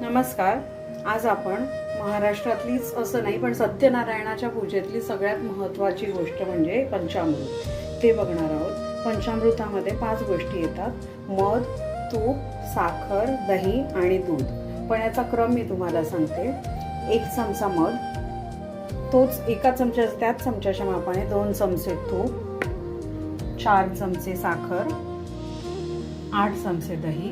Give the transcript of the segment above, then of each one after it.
नमस्कार. आज आपण महाराष्ट्रातलीच असं नाही पण सत्यनारायणाच्या पूजेतली सगळ्यात महत्त्वाची गोष्ट म्हणजे पंचामृत ते बघणार आहोत. पंचामृतामध्ये 5 गोष्टी येतात: मध, तूप, साखर, दही आणि दूध. पण याचा क्रम मी तुम्हाला सांगते. 1 चमचा मध, तोच एका चमच्याच्या त्याच चमच्याच्या मापाने 2 चमचे तूप, 4 चमचे साखर, 8 चमचे दही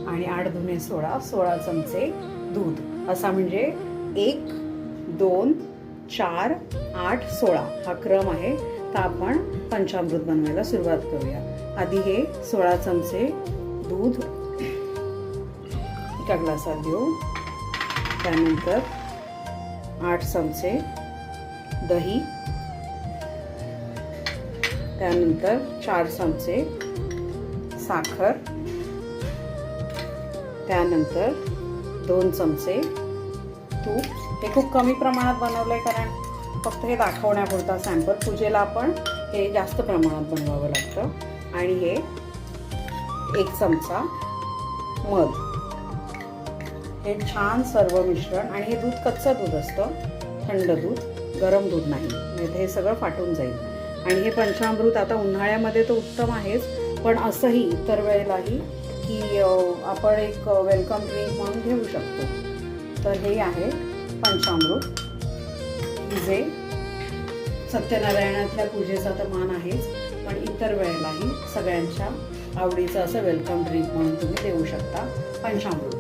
आणि 8 दुने 16 चमचे दूध. असा म्हणजे 1, 2, 4, 8, 16 हा क्रम आहे. तर आपण पंचामृत बनवायला सुरुवात करूया. आधी हे 16 चमचे दूध एका ग्लासात घेऊ. त्यानंतर 8 चमचे दही, त्यानंतर 4 चमचे साखर, त्यानंतर 2 चमचे तूप. हे खूप कमी प्रमाणात बनवलंय कारण फक्त हे दाखवण्यापुरता सॅम्पल. पूजेला आपण हे जास्त प्रमाणात बनवावं लागतं. आणि हे 1 चमचा मध. हे छान सर्व मिश्रण. आणि हे दूध कच्चं दूध असतं, थंड दूध, गरम दूध नाही, म्हणजे हे सगळं फाटून जाईल. आणि हे पंचामृत आता उन्हाळ्यामध्ये तर उत्तम आहेच, पण असंही इतर वेळेलाही की आपण एक वेलकम ड्रिंक म्हणून घेऊ शकतो. तर हे आहे पंचामृत, जे सत्यनारायणातल्या पूजेचा तर मान आहेच, पण इतर वेळेलाही सगळ्यांच्या आवडीचं असं वेलकम ड्रिंक म्हणून तुम्ही देऊ शकता पंचामृत.